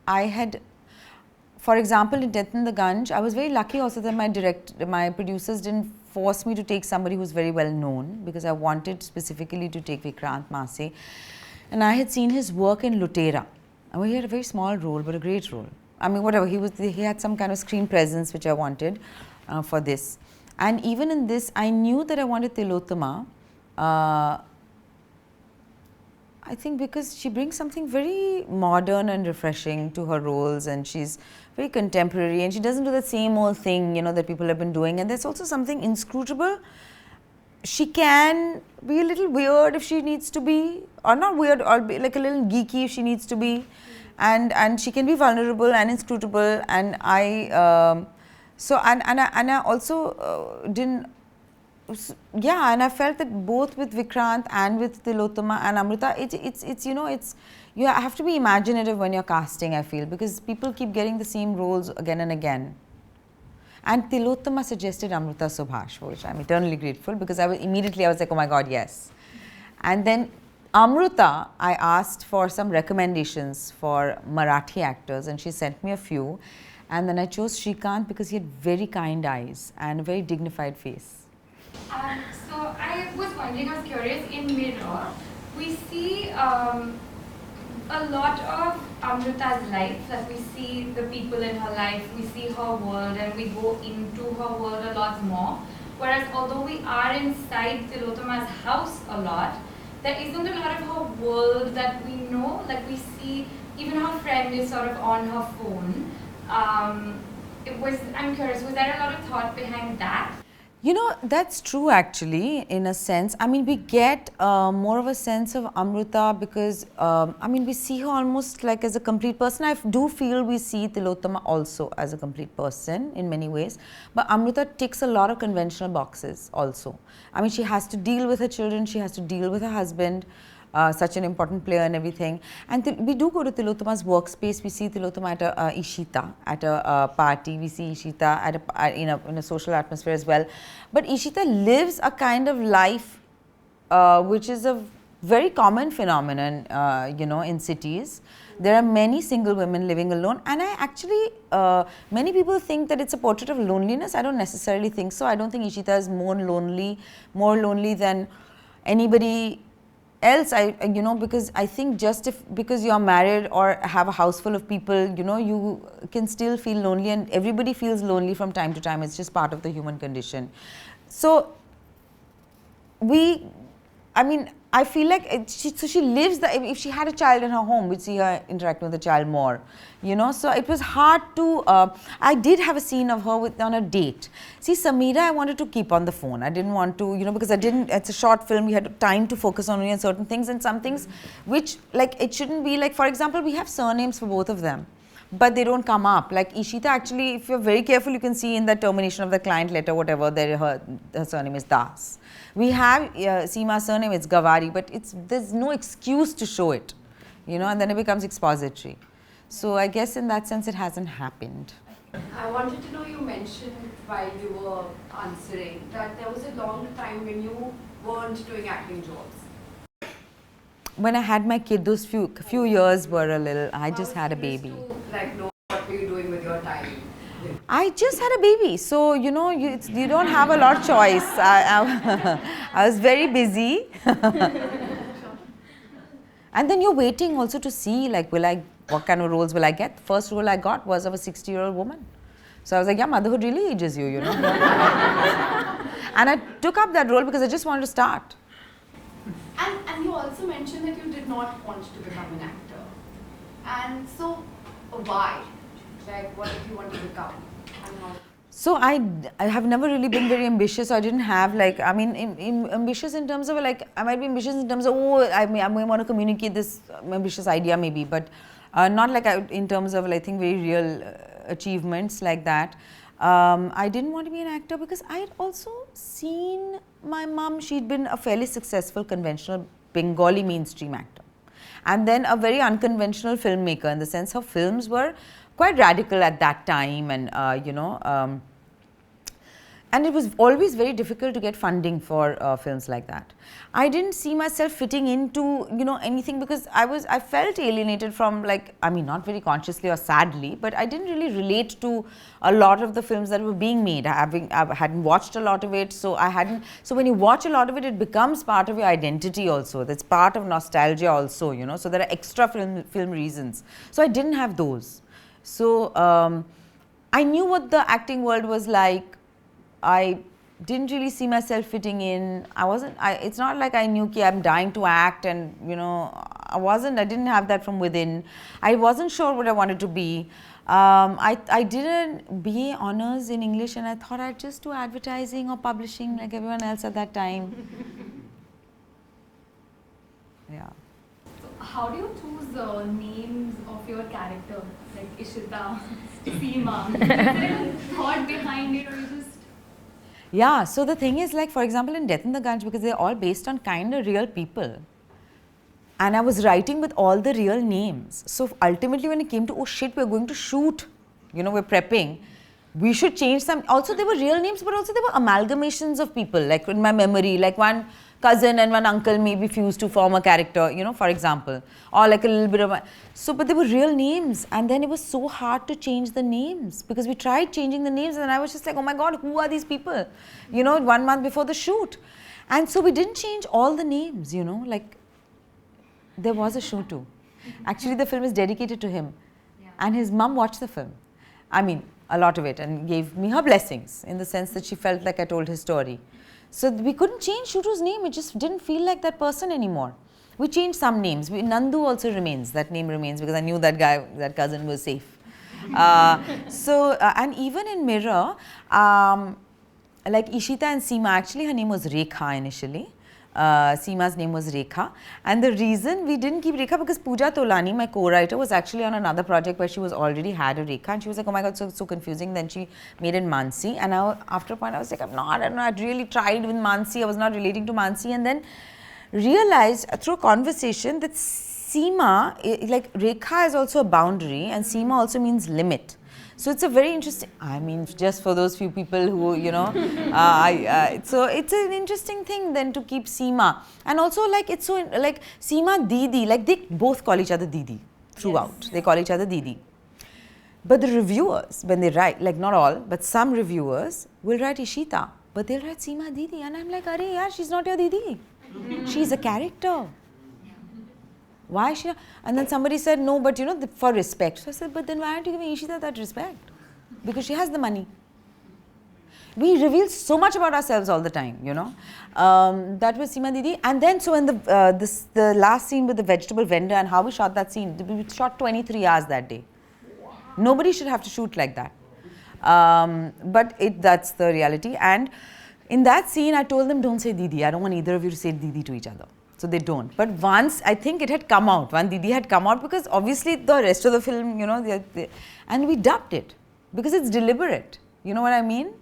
I had, for example, in Death in the Gunj, I was very lucky also that my producers didn't force me to take somebody who's very well known, because I wanted specifically to take Vikrant Masse, and I had seen his work in Lutera. I mean, he had a very small role, but a great role. I mean, whatever, he had some kind of screen presence which I wanted for this. And even in this, I knew that I wanted Tilottama. I think because she brings something very modern and refreshing to her roles, and she's very contemporary, and she doesn't do the same old thing, you know, that people have been doing. And there's also something inscrutable. She can be a little weird if she needs to be, or not weird, or be like a little geeky if she needs to be, and she can be vulnerable and inscrutable. And I I also didn't. Yeah, and I felt that both with Vikrant and with Tilottama and Amrita, it's you know, it's, you have to be imaginative when you're casting, I feel, because people keep getting the same roles again and again. And Tilottama suggested Amrita Subhash, for which I'm eternally grateful, because I was like, oh my God, yes. And then Amrita, I asked for some recommendations for Marathi actors, and she sent me a few. And then I chose Shrikant because he had very kind eyes and a very dignified face. So I was wondering, I was curious, in Mirror, we see a lot of Amrita's life, like we see the people in her life, we see her world, and we go into her world a lot more. Whereas although we are inside Tilottama's house a lot, there isn't a lot of her world that we know. Like we see, even her friend is sort of on her phone. I'm curious, was there a lot of thought behind that? You know, that's true actually, in a sense. I mean, we get more of a sense of Amrita because, I mean, we see her almost like as a complete person. I do feel we see Tilottama also as a complete person in many ways. But Amrita ticks a lot of conventional boxes also. I mean, she has to deal with her children, she has to deal with her husband, such an important player and everything. And we do go to Tilottama's workspace. We see Tilottama at a Ishita, at a party. We see Ishita at in a social atmosphere as well. But Ishita lives a kind of life which is a very common phenomenon, you know, in cities. There are many single women living alone, and I actually, many people think that it's a portrait of loneliness. I don't necessarily think so. I don't think Ishita is more lonely than anybody else, you know, because I think just because you're married or have a house full of people, you know, you can still feel lonely, and everybody feels lonely from time to time. It's just part of the human condition. So I mean, I feel like she lives if she had a child in her home, we'd see her interacting with the child more, you know. So it was hard to, I did have a scene of her on a date. See, Sameera, I wanted to keep on the phone. I didn't want to, you know, because it's a short film, we had time to focus on certain things, and some things which, like, it shouldn't be, like, for example, we have surnames for both of them, but they don't come up. Like Ishita, actually, if you're very careful, you can see in the termination of the client letter, whatever, her surname is Das. We have Seema's surname, it's Gavari, but there's no excuse to show it, you know, and then it becomes expository. So I guess in that sense, it hasn't happened. I wanted to know, you mentioned while you were answering that there was a long time when you weren't doing acting jobs. When I had my kid, those few years were a little, I just had a baby. Like, know what were you doing with your time? I just had a baby, so you know, you don't have a lot of choice. I was very busy. And then you're waiting also to see, like, what kind of roles will I get? The first role I got was of a 60-year-old woman. So I was like, yeah, motherhood really ages you, you know. And I took up that role because I just wanted to start. And you also mentioned that you did not want to become an actor. And so, why? Like, what did you want to become? So I have never really been very ambitious. I didn't have, like, I mean, ambitious in terms of, like, I might be ambitious in terms of, oh, I may want to communicate this ambitious idea maybe, but not like in terms of, I think, very real achievements like that. I didn't want to be an actor because I had also seen my mum, she'd been a fairly successful conventional Bengali mainstream actor. And then a very unconventional filmmaker, in the sense her films were quite radical at that time, and and it was always very difficult to get funding for films like that. I didn't see myself fitting into anything, because I felt alienated from, like, I mean, not very consciously or sadly, but I didn't really relate to a lot of the films that were being made. I hadn't watched a lot of it, so I hadn't. So when you watch a lot of it, it becomes part of your identity also. That's part of nostalgia also, So there are extra film reasons. So I didn't have those. So I knew what the acting world was like. I didn't really see myself fitting in. It's not like I knew I'm dying to act, and I didn't have that from within. I wasn't sure what I wanted to be. I did an BA honors in English, and I thought I'd just do advertising or publishing like everyone else at that time. Yeah. So how do you choose the names of your character, like Ishita, Seema? Is there a thought behind it, or you just... Yeah, so the thing is, like, for example, in Death in the Gunj, because they're all based on kind of real people, and I was writing with all the real names. So ultimately, when it came to, oh shit, we're going to shoot, we're prepping, we should change some. Also, they were real names, but also they were amalgamations of people, like in my memory, like one cousin and one uncle maybe fused to form a character, for example, or like a little bit of but they were real names, and then it was so hard to change the names, because we tried changing the names, and I was just like, oh my god, who are these people, 1 month before the shoot. And so we didn't change all the names, like there was a show too. Actually, the film is dedicated to him, and his mum watched the film, I mean a lot of it, and gave me her blessings, in the sense that she felt like I told his story. So we couldn't change Shutu's name, it just didn't feel like that person anymore. We changed some names. Nandu also remains, that name remains, because I knew that guy, that cousin was safe. And even in Mirror, like Ishita and Seema, actually her name was Rekha initially. Seema's name was Rekha, and the reason we didn't keep Rekha, because Pooja Tolani, my co-writer, was actually on another project where she was already had a Rekha, and she was like, oh my god, so confusing. Then she made it Mansi, and after a point I was like, I don't know, I'd really tried with Mansi, I was not relating to Mansi, and then realized through a conversation that Seema, like Rekha is also a boundary, and Seema also means limit. So it's a very interesting, I mean, just for those few people who, so it's an interesting thing then to keep Seema. And also, like, it's so, like, Seema, Didi, like, they both call each other Didi throughout. Yes. They call each other Didi. But the reviewers, when they write, like, not all, but some reviewers will write Ishita, but they'll write Seema Didi. And I'm like, arey yaar, she's not your Didi. She's a character. Why is she not? And then somebody said, no, but for respect. So I said, but then why aren't you giving Ishita that respect? Because she has the money. We reveal so much about ourselves all the time, That was Seema Didi. And then, so in the last scene with the vegetable vendor and how we shot that scene, we shot 23 hours that day. Nobody should have to shoot like that. But that's the reality. And in that scene, I told them, don't say Didi. I don't want either of you to say Didi to each other. So they don't. But once, I think it had come out, one Didi had come out, because obviously the rest of the film, and we dubbed it, because it's deliberate. You know what I mean?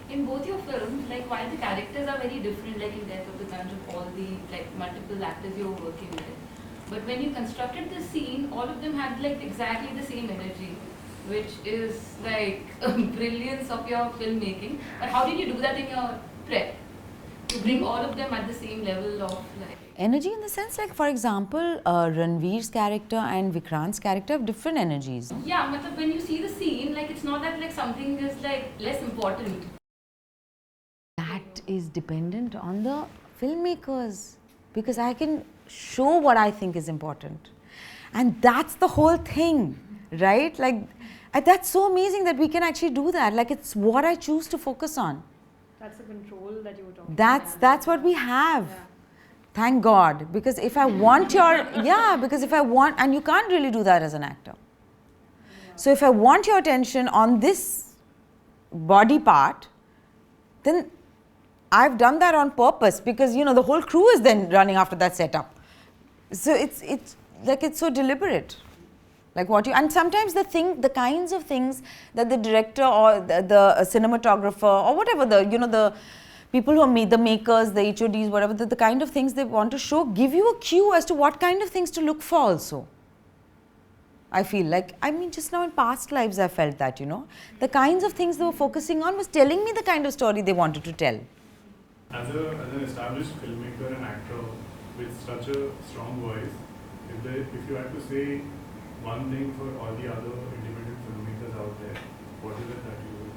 In both your films, like, while the characters are very different, like in Death of the Gunj, of all the multiple actors you're working with, but when you constructed the scene, all of them had exactly the same energy, which is like a brilliance of your filmmaking. But how did you do that in your prep? To bring all of them at the same level of energy, in the sense, like, for example, Ranveer's character and Vikrant's character have different energies. Yeah, but when you see the scene, it's not that something is less important. That is dependent on the filmmakers, because I can show what I think is important, and that's the whole thing, right? That's so amazing that we can actually do that. It's what I choose to focus on. That's the control that you were talking about. That's what we have. Yeah. Thank God. Because if I want because if I want, and you can't really do that as an actor. Yeah. So if I want your attention on this body part, then I've done that on purpose, because, the whole crew is then running after that setup. So it's so deliberate. Like what you, and sometimes the kinds of things that the director or the cinematographer or whatever, the people who are made, the makers, the HODs, whatever, the kind of things they want to show give you a cue as to what kind of things to look for also. I feel like, I mean, just now in past lives I felt that, the kinds of things they were focusing on was telling me the kind of story they wanted to tell. As an established filmmaker and actor with such a strong voice, if you had to say one thing for all the other independent filmmakers out there, what is it that you would?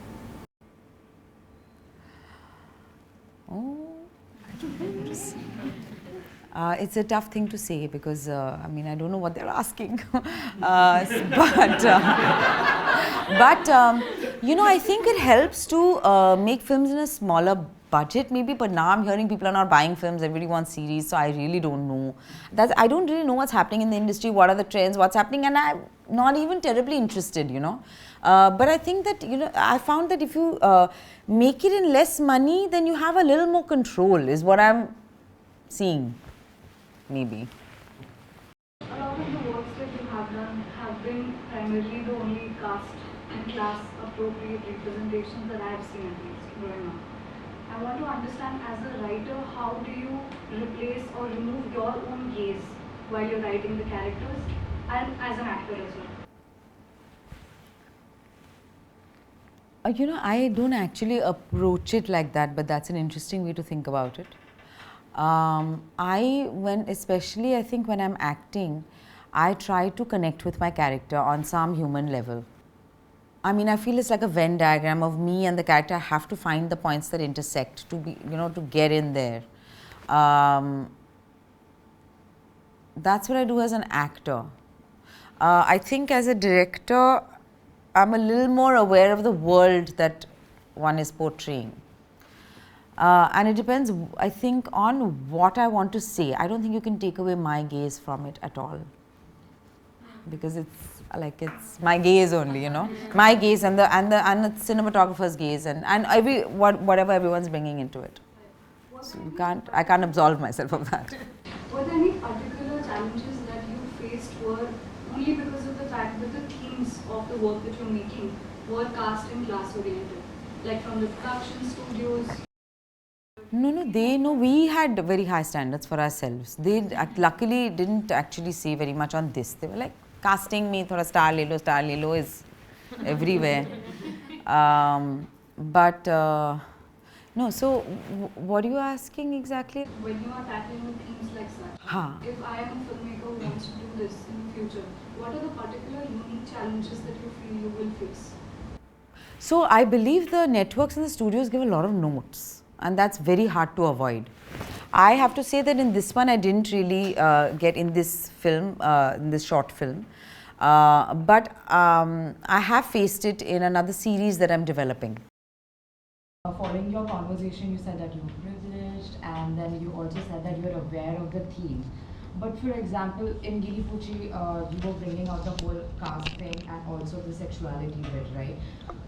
It's a tough thing to say because, I mean, I don't know what they're asking. I think it helps to make films in a smaller budget maybe, but now I'm hearing people are not buying films, everybody wants series, so I really don't know. I don't really know what's happening in the industry, what are the trends, what's happening, and I'm not even terribly interested, But I think that, I found that if you make it in less money, then you have a little more control, is what I'm seeing. Maybe. A lot of the works that you have done have been primarily the only caste and class appropriate representations that I have seen, at least growing up. I want to understand, as a writer, how do you replace or remove your own gaze while you're writing the characters, and as an actor as well? I don't actually approach it like that, but that's an interesting way to think about it. Especially I think when I'm acting, I try to connect with my character on some human level. I mean, I feel it's like a Venn diagram of me and the character. I have to find the points that intersect to be, to get in there. That's what I do as an actor. I think as a director, I'm a little more aware of the world that one is portraying. And it depends, I think, on what I want to say. I don't think you can take away my gaze from it at all, because it's my gaze only, my gaze and the cinematographer's gaze and whatever everyone's bringing into it. So I can't absolve myself of that. Were there any particular challenges that you faced were only because of the fact that the themes of the work that you're making were caste and class oriented, like from the production studios? No, we had very high standards for ourselves. They luckily didn't actually say very much on this. They were like, casting me, thoda star le lo is everywhere. No, so what are you asking exactly? When you are tackling with themes like such, if I am a filmmaker who wants to do this in the future, what are the particular unique challenges that you feel you will face? So I believe the networks and the studios give a lot of notes, and that's very hard to avoid. I have to say that in this one I didn't really get in this film, in this short film, but I have faced it in another series that I'm developing. Following your conversation, you said that you're privileged, and then you also said that you're aware of the theme. But for example, in Gili Puchi, you were bringing out the whole caste thing and also the sexuality bit, right?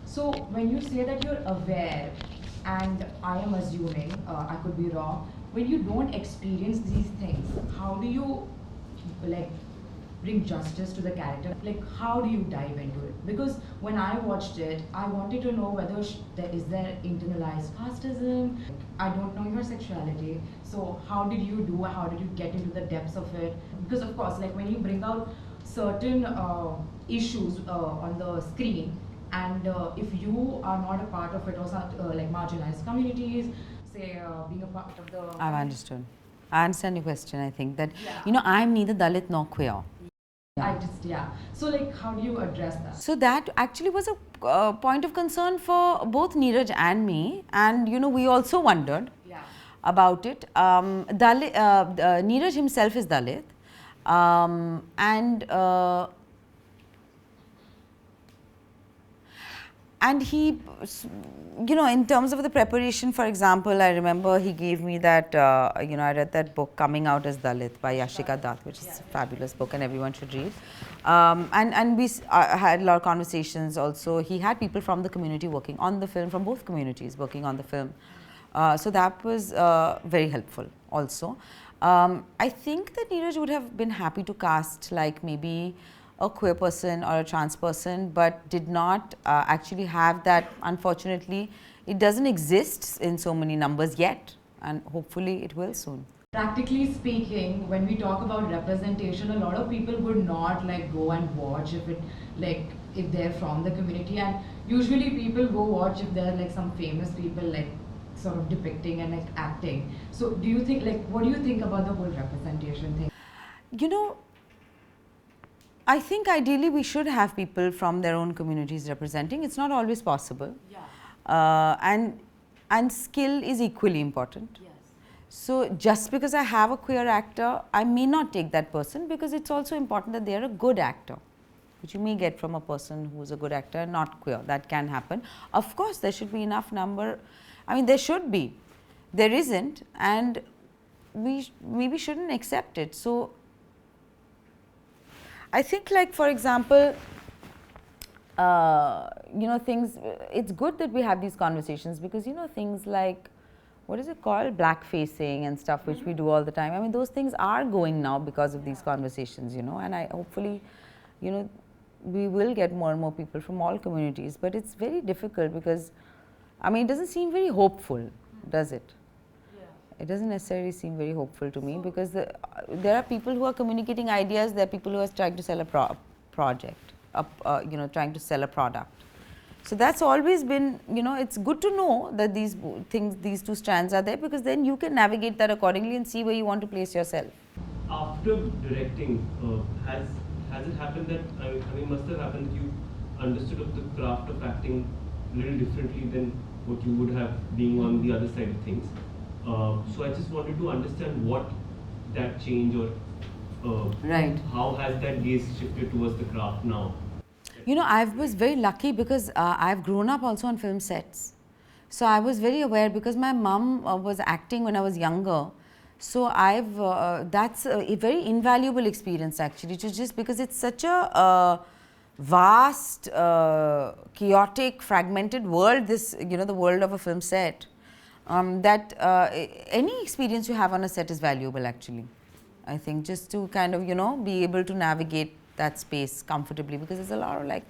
So when you say that you're aware, and I am assuming, I could be wrong, when you don't experience these things, how do you bring justice to the character? How do you dive into it? Because when I watched it, I wanted to know whether is there internalized casteism. I don't know your sexuality, so how did you get into the depths of it? Because of course, when you bring out certain issues on the screen, and if you are not a part of it, or marginalized communities, say being a part of the... I've understood. I understand your question. I think that, I'm neither Dalit nor queer. So how do you address that? So that actually was a point of concern for both Neeraj and me, and we also wondered about it. Neeraj himself is Dalit, and he, in terms of the preparation, for example, I remember he gave me that, I read that book, Coming Out as Dalit by Yashika Dutt, which is a fabulous book and everyone should read. And we had a lot of conversations also. He had people from the community working on the film, from both communities working on the film. So that was very helpful also. I think that Neeraj would have been happy to cast maybe a queer person or a trans person, but did not actually have that. Unfortunately, it doesn't exist in so many numbers yet, and hopefully it will soon. Practically speaking, when we talk about representation, a lot of people would not like go and watch if they're from the community, and usually people go watch if they're like some famous people like sort of depicting and like acting. So do you think, like, what do you think about the whole representation thing? You know, I think ideally we should have people from their own communities representing. It's not always possible. And skill is equally important. So just because I have a queer actor, I may not take that person, because it's also important that they are a good actor, which you may get from a person who is a good actor and not queer. That can happen. Of course, there should be enough number. I mean, there should be. There isn't, and we maybe shouldn't accept it. So I think, like, for example, you know, things, it's good that we have these conversations, because, you know, things like, what is it called, blackfacing and stuff, which we do all the time. I mean, those things are going now because of these conversations, you know, and I hopefully, you know, we will get more and more people from all communities. But it's very difficult, because, I mean, it doesn't seem very hopeful, does it? It doesn't necessarily seem very hopeful to me, because there are people who are communicating ideas, there are people who are trying to sell a project, you know, trying to sell a product. So that's always been, you know, it's good to know that these things, these two strands are there, because then you can navigate that accordingly and see where you want to place yourself. After directing, has it happened that, I mean, must have happened that you understood of the craft of acting a little differently than what you would have being on the other side of things? So I just wanted to understand what that change, or Right. how has that gaze shifted towards the craft now? You know, I was very lucky, because I've grown up also on film sets. So I was very aware, because my mum was acting when I was younger. So that's a very invaluable experience, actually, just because it's such a vast, chaotic, fragmented world, this, you know, the world of a film set, that any experience you have on a set is valuable, actually. I think just to kind of, you know, be able to navigate that space comfortably, because there's a lot of, like,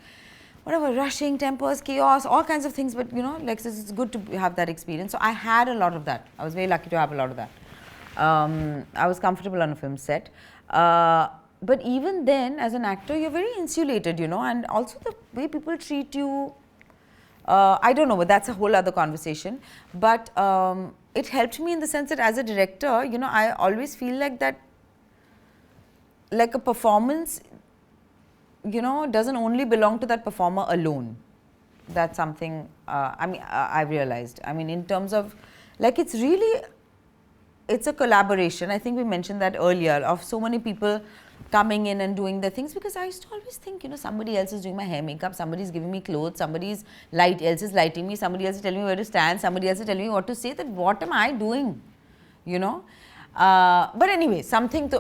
whatever, rushing, tempers, chaos, all kinds of things, but, you know, like, it's good to have that experience. So I had a lot of that. I was very lucky to have a lot of that. I was comfortable on a film set. But even then, as an actor, you're very insulated, you know, and also the way people treat you, I don't know, but that's a whole other conversation. But it helped me in the sense that as a director, you know, I always feel like that, like, a performance, you know, doesn't only belong to that performer alone. That's something, I mean, I realized. I mean, in terms of, like, it's really, it's a collaboration. I think we mentioned that earlier, of so many people coming in and doing their things, because I used to always think, you know, somebody else is doing my hair, makeup, somebody's giving me clothes, somebody's else is lighting me, somebody else is telling me where to stand, somebody else is telling me what to say, that what am I doing, you know? But anyway, something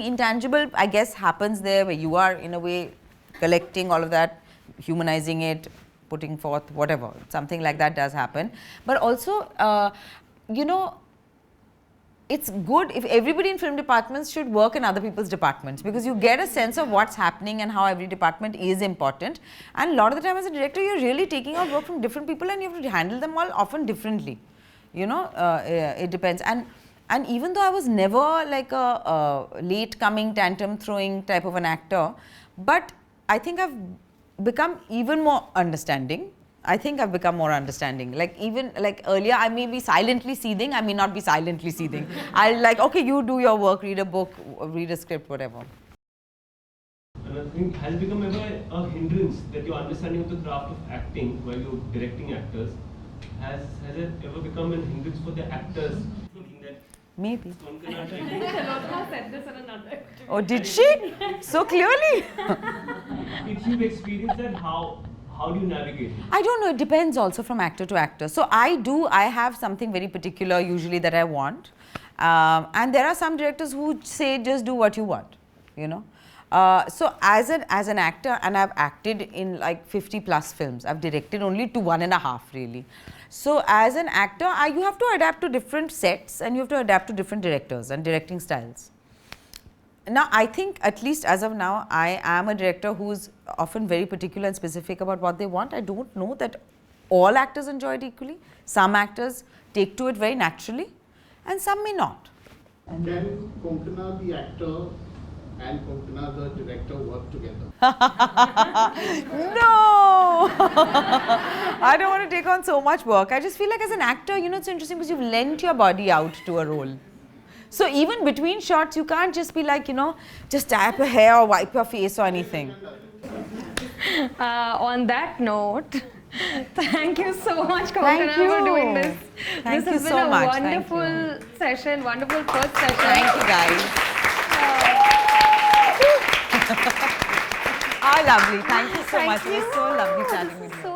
intangible, I guess, happens there, where you are, in a way, collecting all of that, humanizing it, putting forth whatever, something like that does happen. But also, you know, it's good if everybody in film departments should work in other people's departments, because you get a sense of what's happening and how every department is important. And a lot of the time as a director, you're really taking out work from different people, and you have to handle them all often differently. You know, it depends. And even though I was never like a late coming, tantrum throwing type of an actor, but I think I've become even more understanding. Like, even like earlier, I may be silently seething, I may not be silently seething. I'll like, okay, you do your work, read a book, read a script, whatever. Another thing, has become ever a hindrance that your understanding of the craft of acting while you're directing actors, has it ever become a hindrance for the actors? Thinking that maybe. Konkona said this in another. Oh, did she? So clearly. If you've experienced that, how do you navigate it? I don't know, it depends also from actor to actor. So I have something very particular usually that I want. And there are some directors who say just do what you want, you know. So as an actor, and I've acted in like 50 plus films, I've directed only to 1.5 really. So as an actor, you have to adapt to different sets, and you have to adapt to different directors and directing styles. Now, I think at least as of now, I am a director who's often very particular and specific about what they want. I don't know that all actors enjoy it equally. Some actors take to it very naturally and some may not. Can Konkona the actor and Konkona the director work together? No! I don't want to take on so much work. I just feel like as an actor, you know, it's interesting because you've lent your body out to a role. So even between shots, you can't just be like, you know, just tie up your hair or wipe your face or anything. On that note, thank you so much, Thank Konkona, you. for doing this. Thank This you has been so a much. Thank wonderful session, wonderful first session. Thank you, guys. Lovely. Thank you so much. It was so lovely chatting with you. So